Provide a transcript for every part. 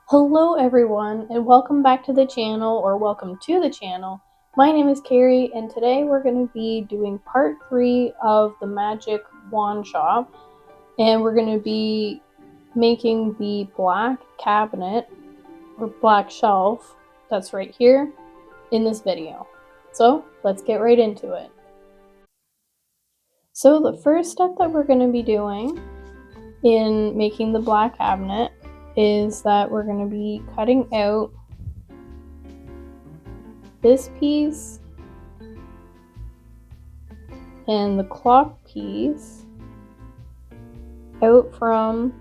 Hello everyone and welcome back to the channel, or welcome to the channel. My name is Carrie and today we're going to be doing part 3 of the magic wand shop, and we're going to be making the black cabinet or black shelf that's right here in this video. So let's get right into it. So the first step that we're going to be doing in making the black cabinet is that we're going to be cutting out this piece and the clock piece out from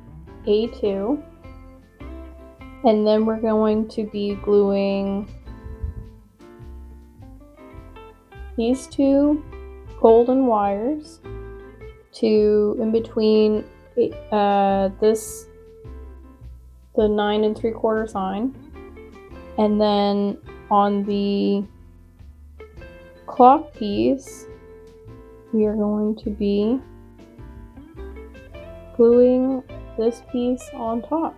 A2, and then we're going to be gluing these two golden wires to in between this the 9 3/4 sign, and then on the clock piece we are going to be gluing this piece on top.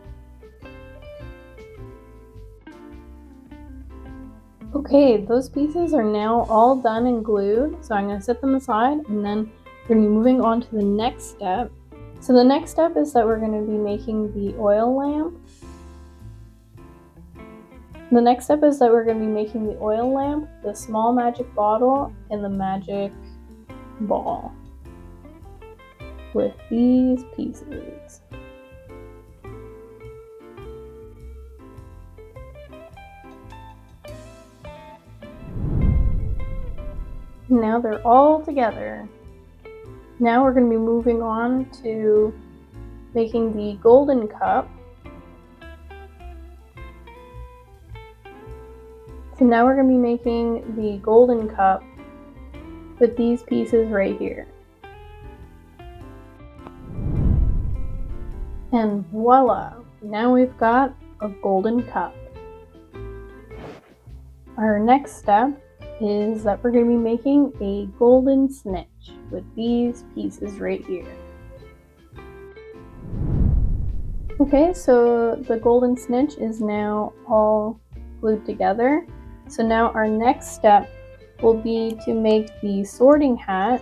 Okay, those pieces are now all done and glued, so I'm going to set them aside, and then we're going to be moving on to the next step. So the next step is that we're going to be making the oil lamp. The next step is that we're going to be making the oil lamp, the small magic bottle, and the magic ball with these pieces. Now they're all together. Now we're going to be moving on to making the golden cup. So now we're going to be making the golden cup with these pieces right here. And voila! Now we've got a golden cup. Our next step is that we're going to be making a golden snitch with these pieces right here. Okay, so the golden snitch is now all glued together. So now our next step will be to make the sorting hat,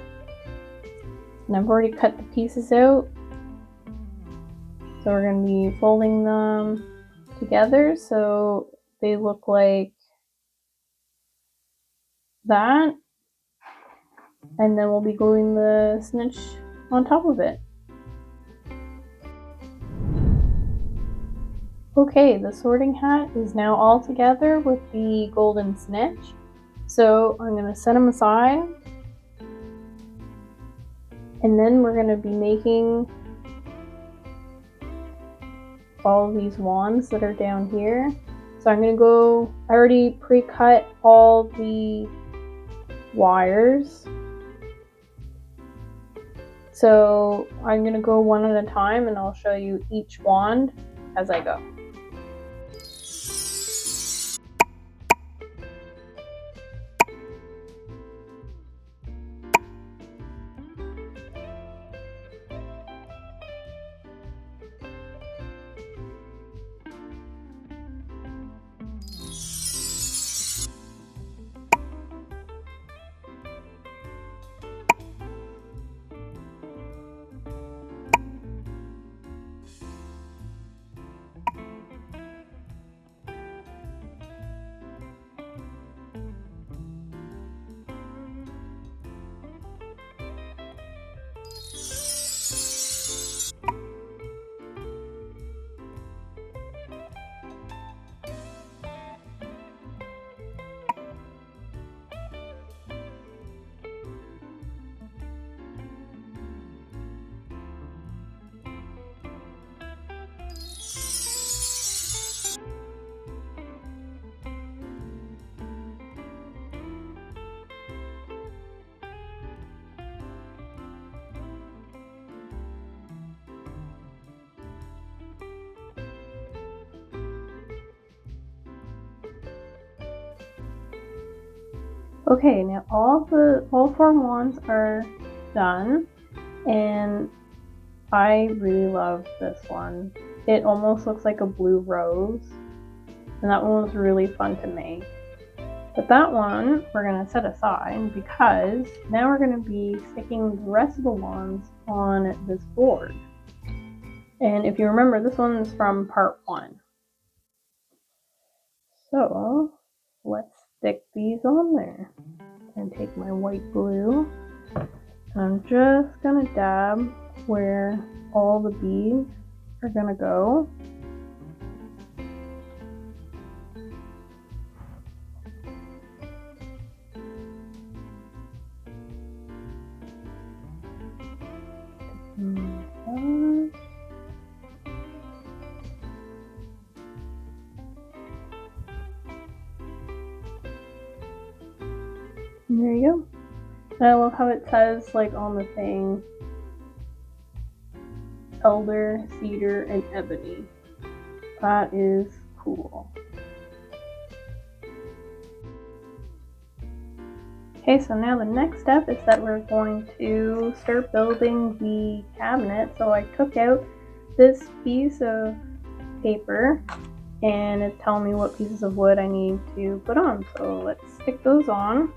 and I've already cut the pieces out. So we're going to be folding them together so they look like that, and then we'll be gluing the snitch on top of it. Okay, the sorting hat is now all together with the golden snitch, so I'm going to set them aside, and then we're going to be making all of these wands that are down here. So I'm going to go, I already pre-cut all the wires, so I'm going to go one at a time and I'll show you each wand as I go. Okay, now all 4 wands are done, and I really love this one. it almost looks like a blue rose, and that one was really fun to make. But that one we're going to set aside because now we're going to be sticking the rest of the wands on this board. And if you remember, this one is from part 1. So let's stick these on there. And take my white glue, and I'm just going to dab where all the beads are going to go. And there you go. And I love how it says, like, on the thing, elder, cedar, and ebony. That is cool. Okay, so now the next step is that we're going to start building the cabinet. So I took out this piece of paper and it's telling me what pieces of wood I need to put on. So let's stick those on.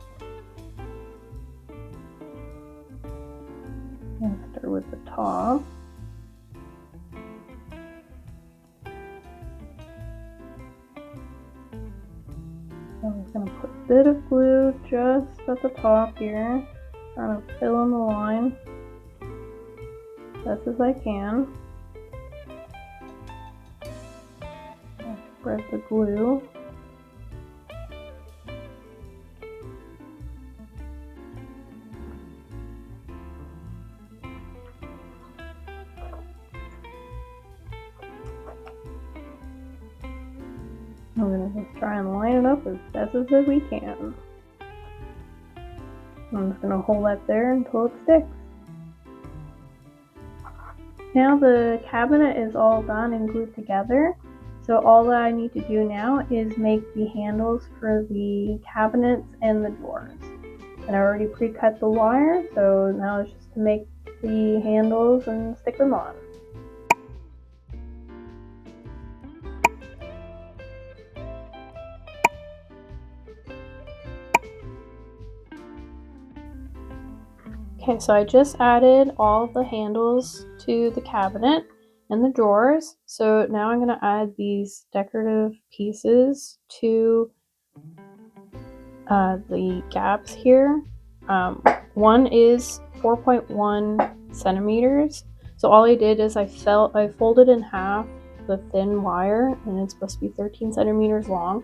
I'm gonna start with the top. I'm just going to put a bit of glue just at the top here, trying to fill in the line best as I can. I'll spread the glue. We're going to just try and line it up as best as we can. I'm just going to hold that there until it sticks. Now the cabinet is all done and glued together. So all that I need to do now is make the handles for the cabinets and the doors. And I already pre-cut the wire, so now it's just to make the handles and stick them on. Okay, so I just added all of the handles to the cabinet and the drawers. So now I'm going to add these decorative pieces to the gaps here. One is 4.1 centimeters. So all I did is I folded in half the thin wire, and it's supposed to be 13 centimeters long.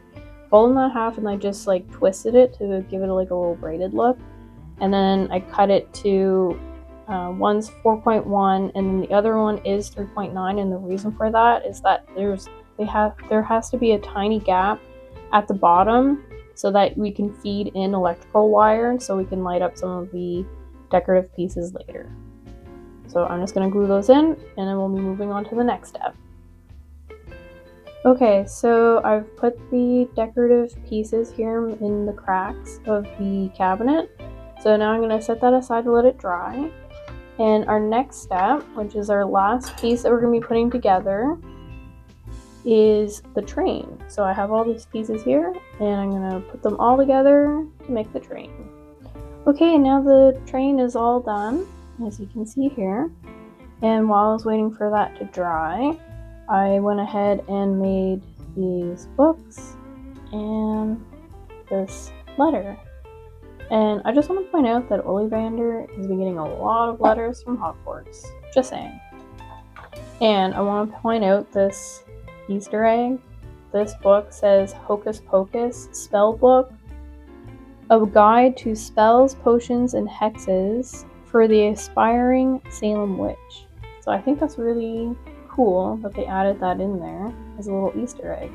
Folded that half and I just like twisted it to give it like a little braided look. And then I cut it to one's 4.1 and then the other one is 3.9, and the reason for that is that there has to be a tiny gap at the bottom so that we can feed in electrical wire so we can light up some of the decorative pieces later. So I'm just going to glue those in and then we'll be moving on to the next step. Okay, so I've put the decorative pieces here in the cracks of the cabinet. So now I'm going to set that aside to let it dry. And our next step, which is our last piece that we're going to be putting together, is the train. So I have all these pieces here and I'm going to put them all together to make the train. Okay, now the train is all done, as you can see here. And while I was waiting for that to dry, I went ahead and made these books and this letter. And I just want to point out that Ollivander has been getting a lot of letters from Hogwarts. Just saying. And I want to point out this Easter egg. This book says Hocus Pocus Spell Book, a guide to spells, potions, and hexes for the aspiring Salem witch. So I think that's really cool that they added that in there as a little Easter egg.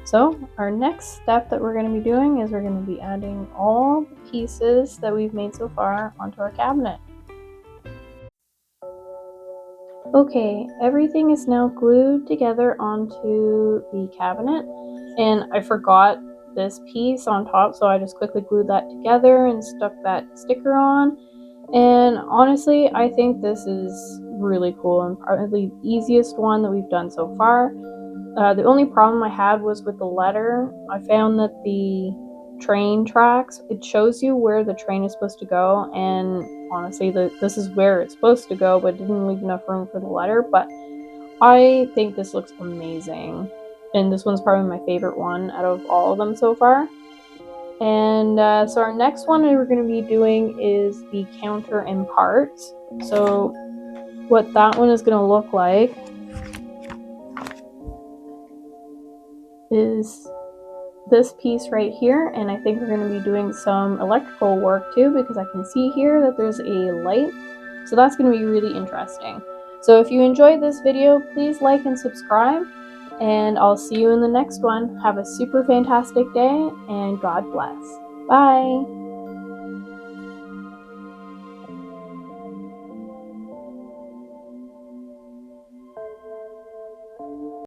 So our next step that we're going to be doing is we're going to be adding all the pieces that we've made so far onto our cabinet. Okay, everything is now glued together onto the cabinet, and I forgot this piece on top, so I just quickly glued that together and stuck that sticker on. And honestly, I think this is really cool and probably the easiest one that we've done so far. The only problem I had was with the letter. I found that the train tracks, it shows you where the train is supposed to go, and honestly, this is where it's supposed to go, but it didn't leave enough room for the letter. But I think this looks amazing, and this one's probably my favorite one out of all of them so far. And so our next one we're going to be doing is the counter and parts. So what that one is going to look like is this piece right here, and I think we're going to be doing some electrical work too, because I can see here that there's a light, so that's going to be really interesting. So if you enjoyed this video, please like and subscribe, and I'll see you in the next one. Have a super fantastic day, and God bless. Bye.